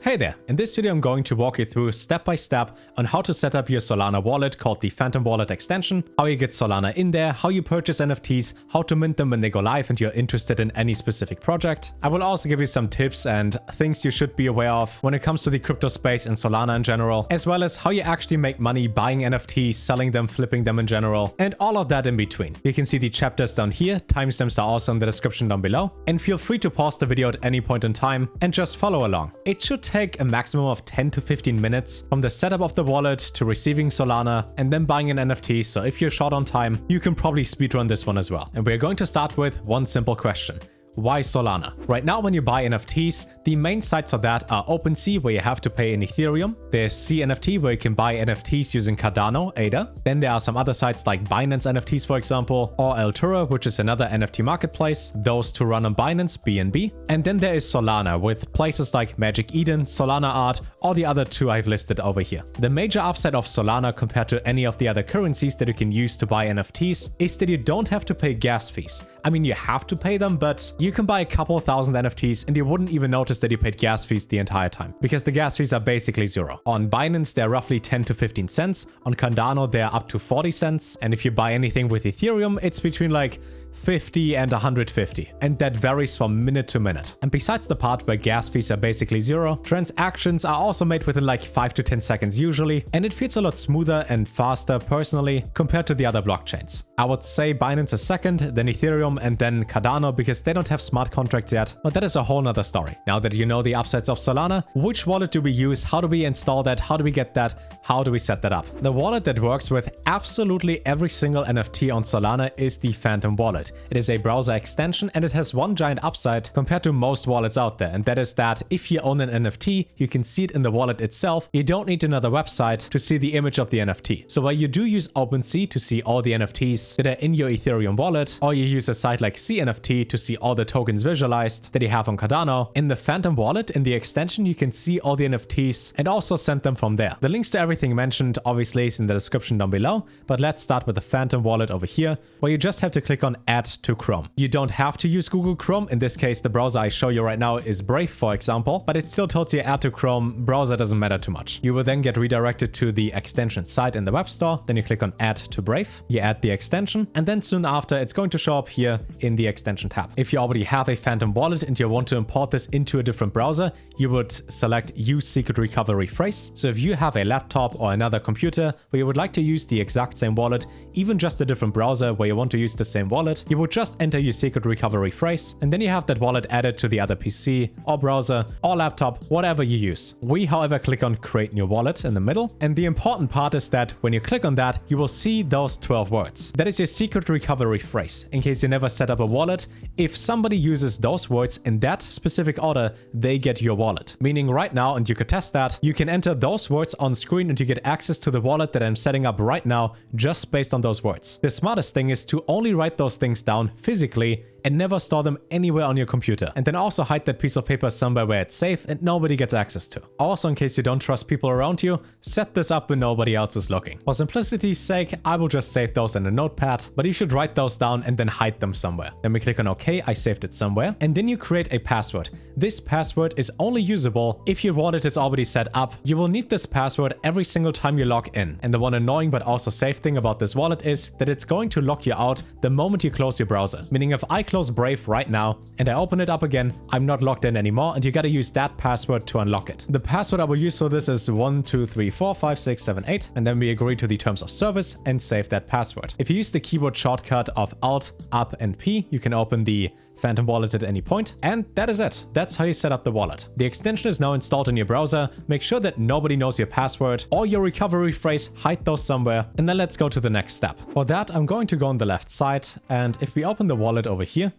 Hey there, in this video I'm going to walk you through step by step on how to set up your Solana wallet called the Phantom Wallet extension, how you get Solana in there, how you purchase NFTs, how to mint them when they go live and you're interested in any specific project. I will also give you some tips and things you should be aware of when it comes to the crypto space and Solana in general, as well as how you actually make money buying NFTs, selling them, flipping them in general, and all of that in between. You can see the chapters down here, timestamps are also in the description down below, and feel free to pause the video at any point in time and just follow along. It should take a maximum of 10 to 15 minutes from the setup of the wallet to receiving Solana and then buying an NFT, so if you're short on time, you can probably speedrun this one as well. And we're going to start with one simple question. Why Solana? Right now, when you buy NFTs, the main sites for that are OpenSea, where you have to pay in Ethereum. There's CNFT, where you can buy NFTs using Cardano, ADA. Then there are some other sites like Binance NFTs, for example, or Altura, which is another NFT marketplace. Those two run on Binance, BNB. And then there is Solana, with places like Magic Eden, Solana Art, or the other two I've listed over here. The major upside of Solana compared to any of the other currencies that you can use to buy NFTs is that you don't have to pay gas fees. I mean, you have to pay them, but you can buy a couple thousand NFTs and you wouldn't even notice that you paid gas fees the entire time, because the gas fees are basically zero. On Binance, they're roughly 10 to 15 cents. On Cardano, they're up to 40 cents. And if you buy anything with Ethereum, it's between like 50 and 150, and that varies from minute to minute. And besides the part where gas fees are basically zero, transactions are also made within like 5 to 10 seconds usually, and it feels a lot smoother and faster personally compared to the other blockchains. I would say Binance is second, then Ethereum, and then Cardano, because they don't have smart contracts yet, but that is a whole nother story. Now that you know the upsides of Solana, which wallet do we use? How do we install that? How do we get that? How do we set that up? The wallet that works with absolutely every single NFT on Solana is the Phantom Wallet. It is a browser extension and it has one giant upside compared to most wallets out there, and that is that if you own an NFT, you can see it in the wallet itself. You don't need another website to see the image of the NFT. So while you do use OpenSea to see all the NFTs that are in your Ethereum wallet, or you use a site like CNFT to see all the tokens visualized that you have on Cardano, in the Phantom Wallet, in the extension, you can see all the NFTs and also send them from there. The links to everything mentioned obviously is in the description down below, but let's start with the Phantom Wallet over here, where you just have to click on Add to Chrome. You don't have to use Google Chrome. In this case, the browser I show you right now is Brave, for example, but it still tells you add to Chrome. Browser doesn't matter too much. You will then get redirected to the extension site in the web store. Then you click on Add to Brave. You add the extension, and then soon after, it's going to show up here in the extension tab. If you already have a Phantom Wallet and you want to import this into a different browser, you would select Use Secret Recovery Phrase. So if you have a laptop or another computer where you would like to use the exact same wallet, even just a different browser where you want to use the same wallet, you would just enter your secret recovery phrase, and then you have that wallet added to the other PC or browser or laptop, whatever you use. We, however, click on Create New Wallet in the middle, and the important part is that when you click on that, you will see those 12 words. That is your secret recovery phrase. In case you never set up a wallet, if somebody uses those words in that specific order, they get your wallet. Meaning right now, and you could test that, you can enter those words on screen and you get access to the wallet that I'm setting up right now just based on those words. The smartest thing is to only write those things down physically and never store them anywhere on your computer. And then also hide that piece of paper somewhere where it's safe and nobody gets access to. Also, in case you don't trust people around you, set this up when nobody else is looking. For simplicity's sake, I will just save those in a notepad, but you should write those down and then hide them somewhere. Then we click on OK, I saved it somewhere, and then you create a password. This password is only usable if your wallet is already set up. You will need this password every single time you log in. And the one annoying but also safe thing about this wallet is that it's going to lock you out the moment you close your browser. Meaning if I close Brave right now and I open it up again, I'm not logged in anymore, and you gotta use that password to unlock it. The password I will use for this is 12345678, and then we agree to the terms of service and save that password. If you use the keyboard shortcut of Alt, Up, and P, you can open the Phantom Wallet at any point, and that is it. That's how you set up the wallet. The extension is now installed in your browser. Make sure that nobody knows your password or your recovery phrase. Hide those somewhere, and then let's go to the next step. For that, I'm going to go on the left side, and if we open the wallet over here,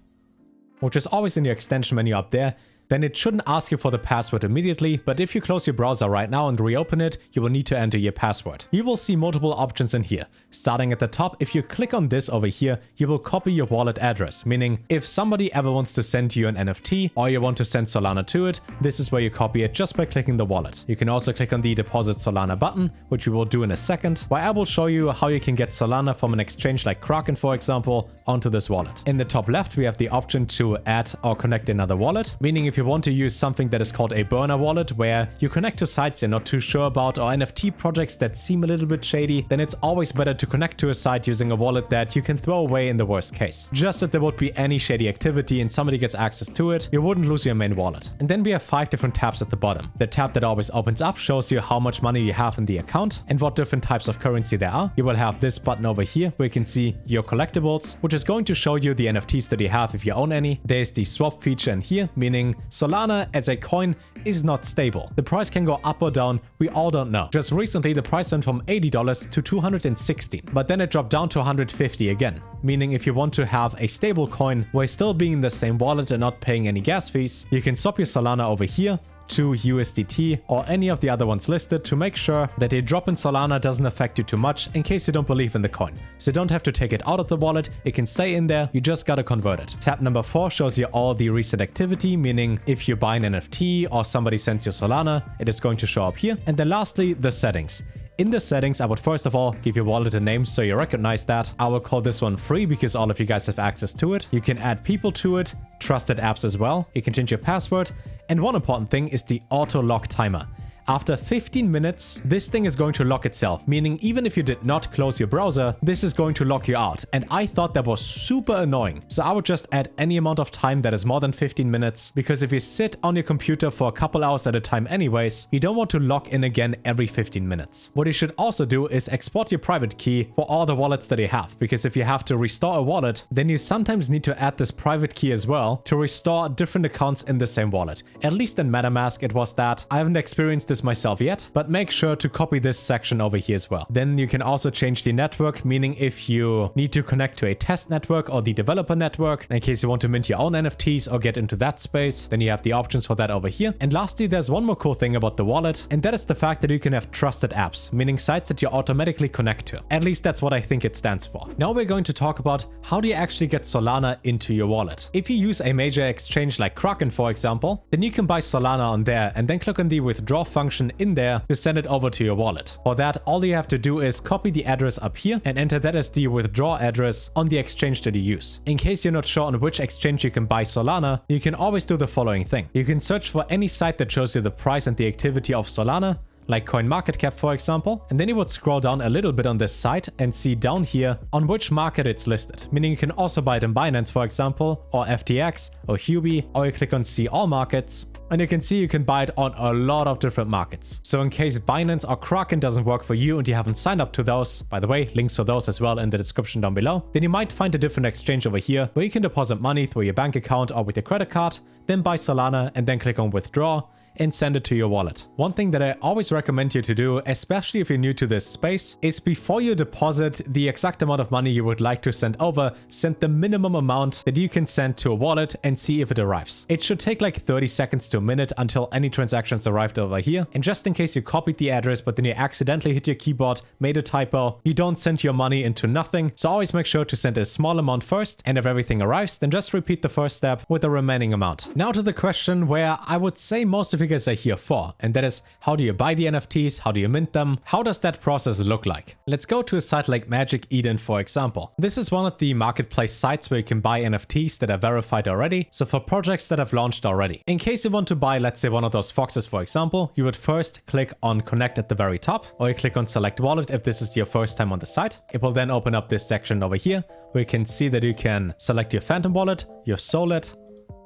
which is always in your extension menu up there, then it shouldn't ask you for the password immediately, but if you close your browser right now and reopen it, you will need to enter your password. You will see multiple options in here. Starting at the top, if you click on this over here, you will copy your wallet address, meaning if somebody ever wants to send you an NFT or you want to send Solana to it, this is where you copy it just by clicking the wallet. You can also click on the Deposit Solana button, which we will do in a second, where I will show you how you can get Solana from an exchange like Kraken, for example, onto this wallet. In the top left, we have the option to add or connect another wallet, meaning if if you want to use something that is called a burner wallet, where you connect to sites you're not too sure about or NFT projects that seem a little bit shady, then it's always better to connect to a site using a wallet that you can throw away in the worst case. Just if there would be any shady activity and somebody gets access to it, you wouldn't lose your main wallet. And then we have 5 different tabs at the bottom. The tab that always opens up shows you how much money you have in the account and what different types of currency there are. You will have this button over here where you can see your collectibles, which is going to show you the NFTs that you have if you own any. There's the swap feature in here, meaning Solana as a coin is not stable. The price can go up or down, we all don't know. Just recently the price went from $80 to $216, but then it dropped down to $150 again. Meaning if you want to have a stable coin while still being in the same wallet and not paying any gas fees, you can swap your Solana over here to USDT or any of the other ones listed to make sure that a drop in Solana doesn't affect you too much in case you don't believe in the coin. So you don't have to take it out of the wallet, it can stay in there, you just gotta convert it. Tab number 4 shows you all the recent activity, meaning if you buy an NFT or somebody sends you Solana, it is going to show up here. And then lastly, the settings. In the settings, I would first of all give your wallet a name so you recognize that. I will call this one free because all of you guys have access to it. You can add people to it, trusted apps as well. You can change your password. And one important thing is the auto lock timer. After 15 minutes, this thing is going to lock itself, meaning even if you did not close your browser, this is going to lock you out. And I thought that was super annoying. So I would just add any amount of time that is more than 15 minutes, because if you sit on your computer for a couple hours at a time anyways, you don't want to log in again every 15 minutes. What you should also do is export your private key for all the wallets that you have, because if you have to restore a wallet, then you sometimes need to add this private key as well to restore different accounts in the same wallet. At least in MetaMask it was that. I haven't experienced this myself yet, but make sure to copy this section over here as well. Then you can also change the network, meaning if you need to connect to a test network or the developer network, in case you want to mint your own NFTs or get into that space, then you have the options for that over here. And lastly, there's one more cool thing about the wallet, and that is the fact that you can have trusted apps, meaning sites that you automatically connect to. At least that's what I think it stands for. Now we're going to talk about how do you actually get Solana into your wallet. If you use a major exchange like Kraken, for example, then you can buy Solana on there and then click on the withdraw function in there to send it over to your wallet. For that, all you have to do is copy the address up here and enter that as the withdraw address on the exchange that you use. In case you're not sure on which exchange you can buy Solana, you can always do the following thing. You can search for any site that shows you the price and the activity of Solana, like CoinMarketCap for example, and then you would scroll down a little bit on this site and see down here on which market it's listed, meaning you can also buy it in Binance for example, or FTX, or Huobi, or you click on see all markets, and you can see you can buy it on a lot of different markets. So in case Binance or Kraken doesn't work for you and you haven't signed up to those, by the way, links for those as well in the description down below, then you might find a different exchange over here where you can deposit money through your bank account or with your credit card, then buy Solana and then click on withdraw and send it to your wallet. One thing that I always recommend you to do, especially if you're new to this space, is before you deposit the exact amount of money you would like to send over, send the minimum amount that you can send to a wallet and see if it arrives. It should take like 30 seconds to a minute until any transactions arrived over here. And just in case you copied the address, but then you accidentally hit your keyboard, made a typo, you don't send your money into nothing. So always make sure to send a small amount first. And if everything arrives, then just repeat the first step with the remaining amount. Now to the question where I would say most of you guys are here for, and that is how do you buy the NFTs, how do you mint them, how does that process look like? Let's go to a site like Magic Eden for example. This is one of the marketplace sites where you can buy NFTs that are verified already, so for projects that have launched already. In case you want to buy, let's say one of those foxes for example, you would first click on connect at the very top, or you click on select wallet if this is your first time on the site. It will then open up this section over here where you can see that you can select your Phantom wallet, your Solid,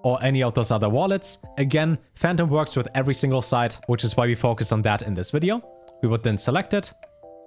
or any of those other wallets. Again, Phantom works with every single site, which is why we focus on that in this video. We would then select it,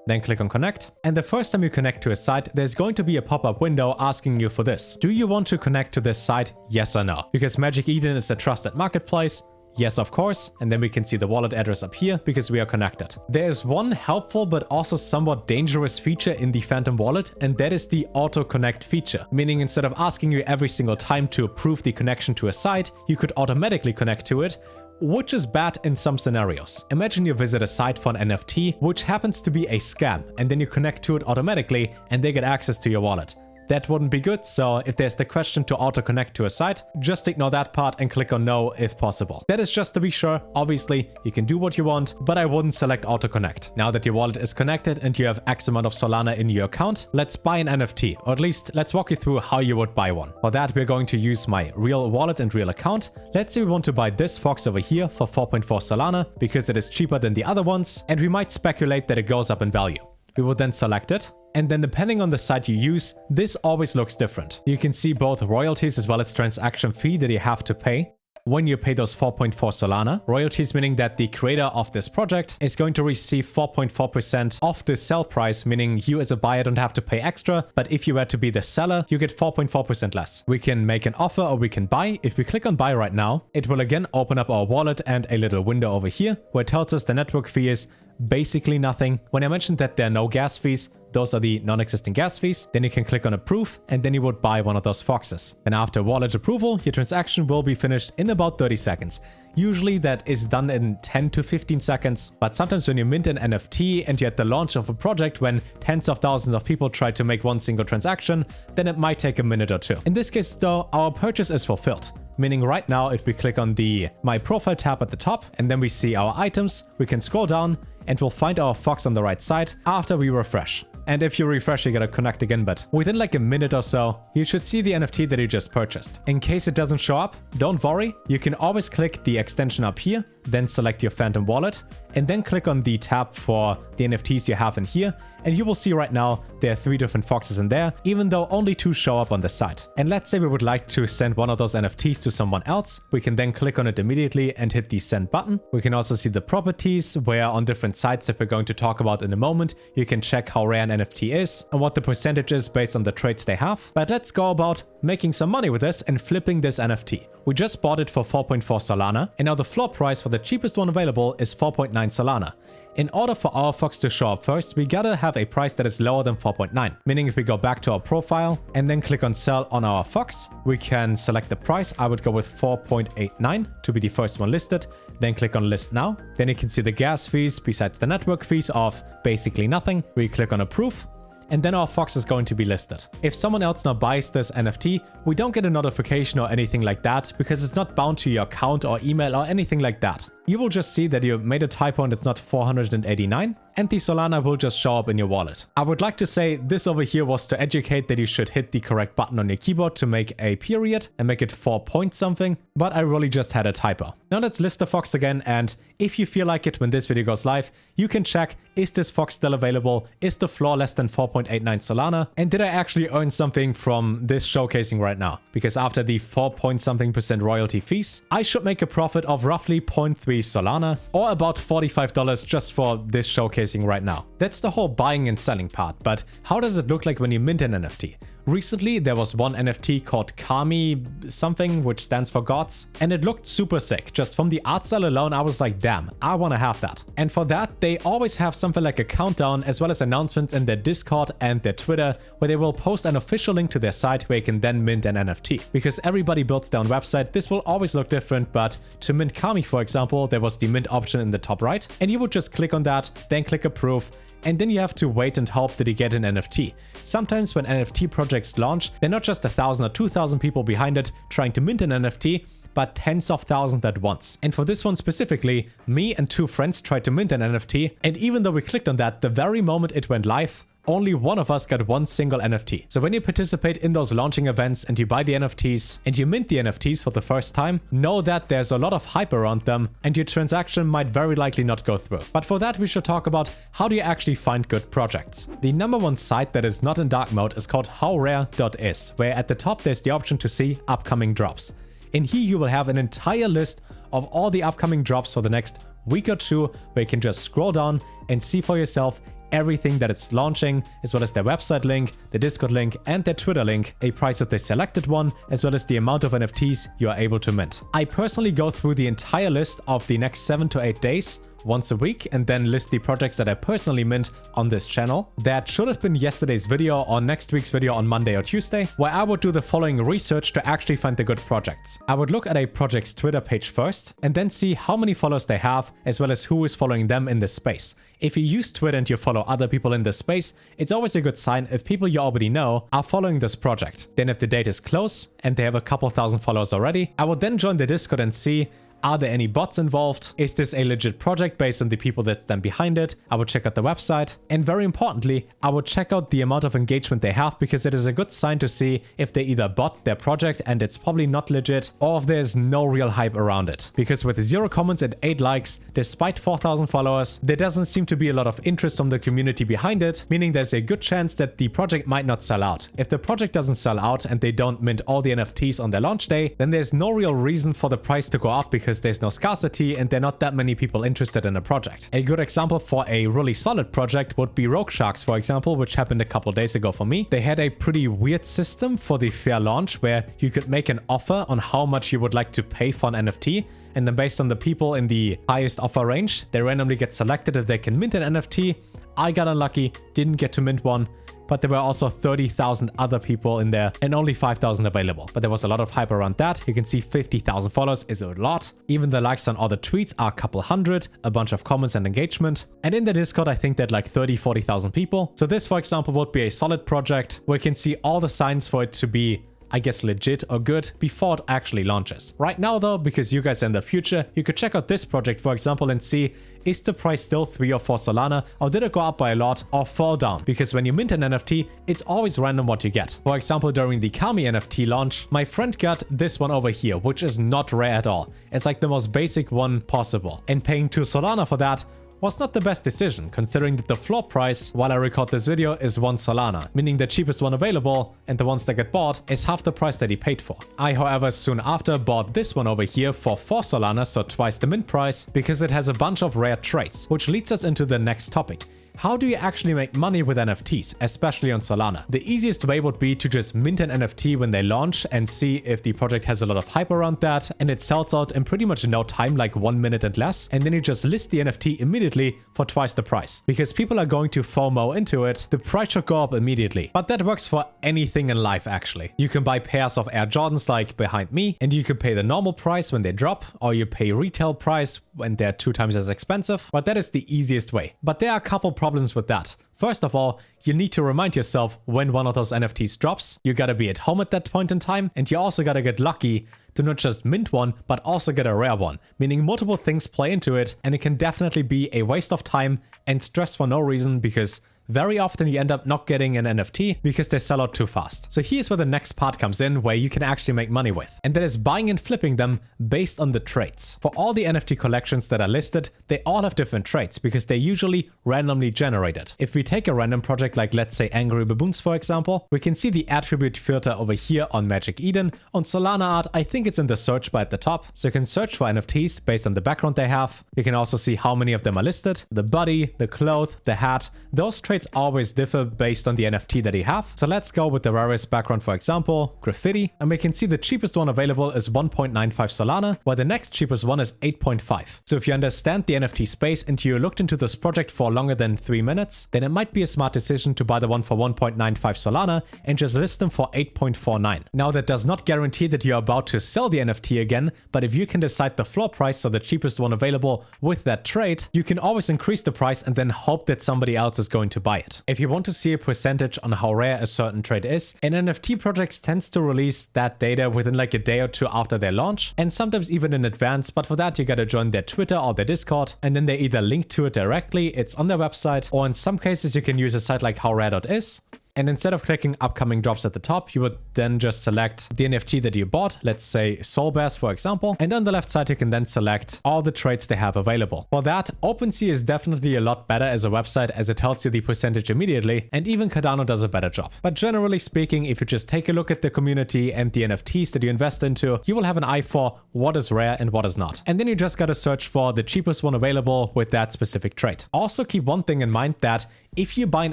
then click on connect. And the first time you connect to a site, there's going to be a pop-up window asking you for this. Do you want to connect to this site? Yes or no? Because Magic Eden is a trusted marketplace. Yes, of course. And then we can see the wallet address up here because we are connected. There is one helpful but also somewhat dangerous feature in the Phantom wallet, and that is the auto connect feature. Meaning instead of asking you every single time to approve the connection to a site, you could automatically connect to it, which is bad in some scenarios. Imagine you visit a site for an NFT, which happens to be a scam, and then you connect to it automatically and they get access to your wallet. that wouldn't be good. So if there's the question to auto-connect to a site, just ignore that part and click on no if possible. That is just to be sure. Obviously, you can do what you want, but I wouldn't select auto-connect. Now that your wallet is connected and you have X amount of Solana in your account, let's buy an NFT, or at least let's walk you through how you would buy one. For that, we're going to use my real wallet and real account. Let's say we want to buy this fox over here for 4.4 Solana because it is cheaper than the other ones, and we might speculate that it goes up in value. We will then select it, and then depending on the site you use, this always looks different. You can see both royalties as well as transaction fee that you have to pay when you pay those 4.4 Solana. Royalties meaning that the creator of this project is going to receive 4.4% of the sell price, meaning you as a buyer don't have to pay extra, but if you were to be the seller, you get 4.4% less. We can make an offer or we can buy. If we click on buy right now, it will again open up our wallet and a little window over here where it tells us the network fee is basically nothing. When I mentioned that there are no gas fees, those are the non-existing gas fees. Then you can click on approve and then you would buy one of those foxes. And after wallet approval, your transaction will be finished in about 30 seconds. Usually that is done in 10 to 15 seconds, but sometimes when you mint an NFT and you're at the launch of a project when tens of thousands of people try to make one single transaction, then it might take a minute or two. In this case though, our purchase is fulfilled. Meaning right now, if we click on the My Profile tab at the top and then we see our items, we can scroll down and we'll find our fox on the right side after we refresh. And if you refresh, you gotta connect again, but within like a minute or so, you should see the NFT that you just purchased. In case it doesn't show up, don't worry. You can always click the extension up here, then select your Phantom wallet, and then click on the tab for the NFTs you have in here. And you will see right now there are 3 different foxes in there, even though only 2 show up on the site. And let's say we would like to send one of those NFTs to someone else. We can then click on it immediately and hit the send button. We can also see the properties where on different sites that we're going to talk about in a moment, you can check how rare an NFT is and what the percentage is based on the traits they have. But let's go about making some money with this and flipping this NFT. We just bought it for 4.4 Solana, and now the floor price for the cheapest one available is 4.9 Solana. In order for our fox to show up first, we gotta have a price that is lower than 4.9. Meaning if we go back to our profile and then click on sell on our fox, we can select the price. I would go with 4.89 to be the first one listed. Then click on list now. Then you can see the gas fees besides the network fees of basically nothing. We click on approve. And then our fox is going to be listed. If someone else now buys this NFT, we don't get a notification or anything like that because it's not bound to your account or email or anything like that. You will just see that you made a typo and it's not 489, and the Solana will just show up in your wallet. I would like to say this over here was to educate that you should hit the correct button on your keyboard to make a period and make it 4 point something, but I really just had a typo. Now let's list the fox again, and if you feel like it when this video goes live, you can check, is this fox still available? Is the floor less than 4.89 Solana? And did I actually earn something from this showcasing right now? Because after the 4 point something % royalty fees, I should make a profit of roughly 0.3 Solana, or about $45 just for this showcasing right now. That's the whole buying and selling part, but how does it look like when you mint an NFT? Recently, there was one NFT called Kami something, which stands for gods, and it looked super sick. Just from the art style alone, I was like, damn, I want to have that. And for that, they always have something like a countdown as well as announcements in their Discord and their Twitter, where they will post an official link to their site where you can then mint an NFT. Because everybody builds their own website, this will always look different, but to mint Kami, for example, there was the mint option in the top right, and you would just click on that, then click approve, and then you have to wait and hope that you get an NFT. Sometimes when NFT projects launch, they're not just 1,000 or 2,000 people behind it trying to mint an NFT, but tens of thousands at once. And for this one specifically, me and 2 friends tried to mint an NFT, and even though we clicked on that, the very moment it went live, only one of us got one single NFT. So when you participate in those launching events and you buy the NFTs and you mint the NFTs for the first time, know that there's a lot of hype around them and your transaction might very likely not go through. But for that, we should talk about how do you actually find good projects. The #1 site that is not in dark mode is called howrare.is, where at the top there's the option to see upcoming drops. In here you will have an entire list of all the upcoming drops for the next week or two, where you can just scroll down and see for yourself everything that it's launching, as well as their website link, the Discord link, and their Twitter link, a price of the selected one, as well as the amount of NFTs you are able to mint. I personally go through the entire list of the next 7 to 8 days once a week and then list the projects that I personally mint on this channel. That should have been yesterday's video or next week's video on Monday or Tuesday, where I would do the following research to actually find the good projects. I would look at a project's Twitter page first and then see how many followers they have, as well as who is following them in this space. If you use Twitter and you follow other people in this space, it's always a good sign if people you already know are following this project. Then if the date is close and they have a couple thousand followers already, I would then join the Discord and see, are there any bots involved? Is this a legit project based on the people that stand behind it? I would check out the website. And very importantly, I would check out the amount of engagement they have, because it is a good sign to see if they either bot their project and it's probably not legit, or if there's no real hype around it. Because with 0 comments and 8 likes, despite 4,000 followers, there doesn't seem to be a lot of interest from the community behind it, meaning there's a good chance that the project might not sell out. If the project doesn't sell out and they don't mint all the NFTs on their launch day, then there's no real reason for the price to go up, because there's no scarcity and there are not that many people interested in a project. A good example for a really solid project would be Rogue Sharks, for example, which happened a couple days ago for me. They had a pretty weird system for the fair launch where you could make an offer on how much you would like to pay for an NFT, and then based on the people in the highest offer range, they randomly get selected if they can mint an NFT. I got unlucky, didn't get to mint one, but there were also 30,000 other people in there and only 5,000 available. But there was a lot of hype around that. You can see 50,000 followers is a lot. Even the likes on all the tweets are a couple hundred, a bunch of comments and engagement. And in the Discord, I think that like 40,000 people. So this, for example, would be a solid project where you can see all the signs for it to be, I guess, legit or good before it actually launches. Right now though, because you guys are in the future, you could check out this project, for example, and see, is the price still 3 or 4 Solana, or did it go up by a lot or fall down? Because when you mint an NFT, it's always random what you get. For example, during the Kami NFT launch, my friend got this one over here, which is not rare at all. It's like the most basic one possible. And paying 2 Solana for that was not the best decision, considering that the floor price, while I record this video, is 1 Solana, meaning the cheapest one available, and the ones that get bought is half the price that he paid for. I, however, soon after bought this one over here for 4 Solana, so twice the mint price, because it has a bunch of rare traits, which leads us into the next topic. How do you actually make money with NFTs, especially on Solana? The easiest way would be to just mint an NFT when they launch and see if the project has a lot of hype around that and it sells out in pretty much no time, like 1 minute and less, and then you just list the NFT immediately for twice the price. Because people are going to FOMO into it, the price should go up immediately. But that works for anything in life actually. You can buy pairs of Air Jordans like behind me, and you can pay the normal price when they drop, or you pay retail price when they're 2 times as expensive, but that is the easiest way. But there are a couple problems with that. First of all, you need to remind yourself when one of those NFTs drops. You gotta be at home at that point in time, and you also gotta get lucky to not just mint one, but also get a rare one, meaning multiple things play into it, and it can definitely be a waste of time and stress for no reason, because very often you end up not getting an NFT because they sell out too fast. So here's where the next part comes in, where you can actually make money with, and that is buying and flipping them based on the traits. For all the NFT collections that are listed, they all have different traits because they're usually randomly generated. If we take a random project like, let's say, Angry Baboons, for example, we can see the attribute filter over here on Magic Eden. On Solana Art, I think it's in the search bar at the top, so you can search for NFTs based on the background they have. You can also see how many of them are listed, the body, the clothes, the hat. Those traits always differ based on the NFT that you have. So let's go with the rarest background, for example, graffiti, and we can see the cheapest one available is 1.95 Solana, while the next cheapest one is 8.5. So if you understand the NFT space and you looked into this project for longer than 3 minutes, then it might be a smart decision to buy the one for 1.95 Solana and just list them for 8.49. Now that does not guarantee that you're about to sell the NFT again, but if you can decide the floor price, so the cheapest one available with that trait, you can always increase the price and then hope that somebody else is going to buy it. If you want to see a percentage on how rare a certain trait is, an NFT project tends to release that data within like a day or 2 after their launch, and sometimes even in advance, but for that you gotta join their Twitter or their Discord, and then they either link to it directly, it's on their website, or in some cases you can use a site like howrare.is. And instead of clicking upcoming drops at the top, you would then just select the NFT that you bought, let's say Soul Bears, for example. And on the left side, you can then select all the traits they have available. For that, OpenSea is definitely a lot better as a website, as it tells you the percentage immediately, and even Cardano does a better job. But generally speaking, if you just take a look at the community and the NFTs that you invest into, you will have an eye for what is rare and what is not. And then you just gotta search for the cheapest one available with that specific trait. Also keep one thing in mind, that if you buy an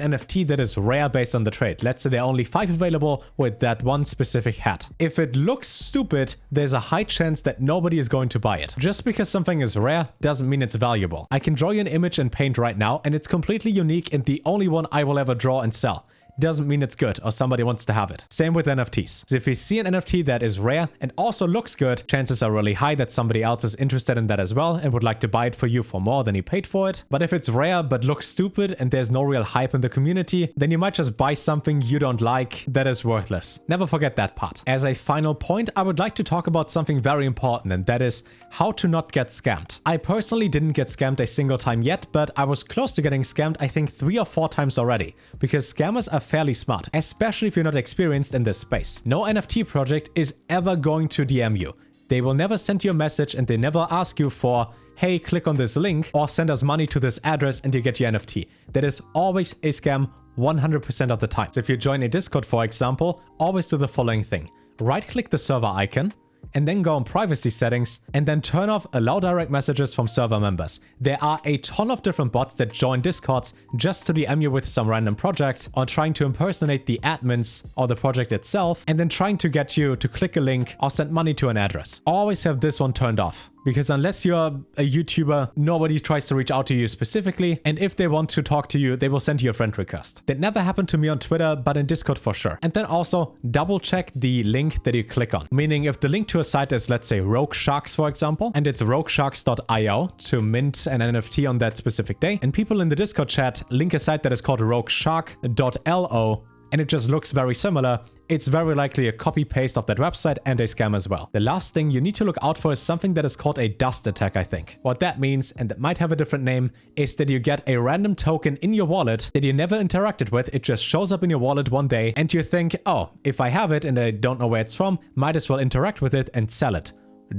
NFT that is rare based on the trade, let's say there are only 5 available with that one specific hat. If it looks stupid, there's a high chance that nobody is going to buy it. Just because something is rare doesn't mean it's valuable. I can draw you an image in Paint right now, and it's completely unique and the only one I will ever draw and sell. Doesn't mean it's good or somebody wants to have it. Same with NFTs. So if you see an NFT that is rare and also looks good, chances are really high that somebody else is interested in that as well and would like to buy it for you for more than you paid for it. But if it's rare but looks stupid and there's no real hype in the community, then you might just buy something you don't like that is worthless. Never forget that part. As a final point, I would like to talk about something very important, and that is how to not get scammed. I personally didn't get scammed a single time yet, but I was close to getting scammed I think 3 or 4 times already, because scammers are fairly smart, especially if you're not experienced in this space. No NFT project is ever going to DM you. They will never send you a message and they never ask you for, hey, click on this link or send us money to this address and you get your NFT. That is always a scam 100% of the time. So if you join a Discord, for example, always do the following thing. Right-click the server icon, and then go on privacy settings and then turn off allow direct messages from server members. There are a ton of different bots that join Discords just to DM you with some random project or trying to impersonate the admins or the project itself and then trying to get you to click a link or send money to an address. Always have this one turned off, because unless you're a YouTuber, nobody tries to reach out to you specifically, and if they want to talk to you, they will send you a friend request. That never happened to me on Twitter, but in Discord for sure. And then also double check the link that you click on. Meaning if the link to a site is, let's say, Rogue Sharks, for example, and it's roguesharks.io to mint an NFT on that specific day, and people in the Discord chat link a site that is called rogueshark.lo, and it just looks very similar, it's very likely a copy-paste of that website and a scam as well. The last thing you need to look out for is something that is called a dust attack, I think. What that means, and that might have a different name, is that you get a random token in your wallet that you never interacted with. It just shows up in your wallet one day and you think, oh, if I have it and I don't know where it's from, might as well interact with it and sell it.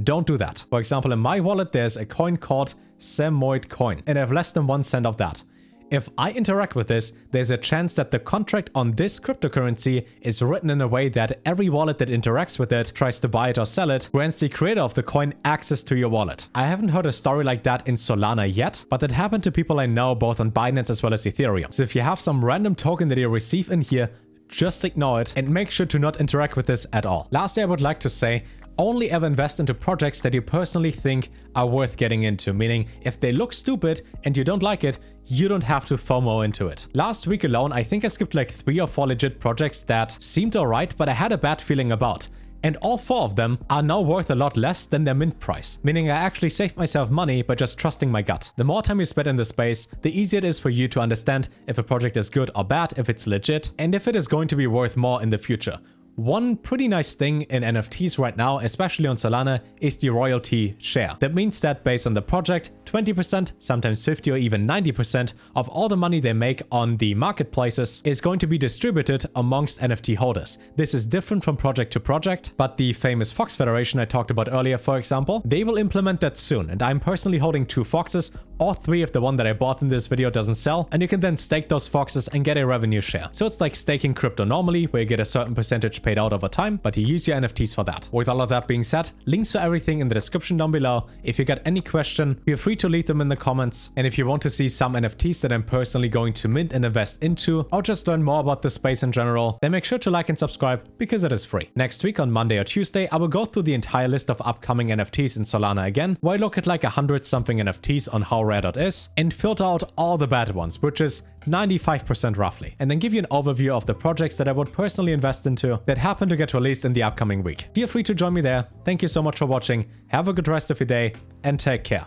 Don't do that. For example, in my wallet, there's a coin called Samoid coin, and I have less than 1 cent of that. If I interact with this, there's a chance that the contract on this cryptocurrency is written in a way that every wallet that interacts with it, tries to buy it or sell it, grants the creator of the coin access to your wallet. I haven't heard a story like that in Solana yet, but that happened to people I know both on Binance as well as Ethereum. So if you have some random token that you receive in here, just ignore it and make sure to not interact with this at all. Lastly, I would like to say, only ever invest into projects that you personally think are worth getting into, meaning if they look stupid and you don't like it, you don't have to FOMO into it. Last week alone, I think I skipped like 3 or 4 legit projects that seemed alright, but I had a bad feeling about. And all 4 of them are now worth a lot less than their mint price, meaning I actually saved myself money by just trusting my gut. The more time you spend in this space, the easier it is for you to understand if a project is good or bad, if it's legit, and if it is going to be worth more in the future. One pretty nice thing in NFTs right now, especially on Solana, is the royalty share. That means that based on the project, 20%, sometimes 50 or even 90% of all the money they make on the marketplaces is going to be distributed amongst NFT holders. This is different from project to project, but the famous Fox Federation I talked about earlier, for example, they will implement that soon. And I'm personally holding 2 Foxes, or 3 if the one that I bought in this video doesn't sell, and you can then stake those Foxes and get a revenue share. So it's like staking crypto normally, where you get a certain percentage paid out over time, but you use your NFTs for that. With all of that being said, links to everything in the description down below. If you got any question, feel free to leave them in the comments. And if you want to see some NFTs that I'm personally going to mint and invest into, or just learn more about the space in general, then make sure to like and subscribe because it is free. Next week on Monday or Tuesday, I will go through the entire list of upcoming NFTs in Solana again, where I look at like 100 something NFTs on howrare.is and filter out all the bad ones, which is 95% roughly, and then give you an overview of the projects that I would personally invest into that happen to get released in the upcoming week. Feel free to join me there. Thank you so much for watching. Have a good rest of your day and take care.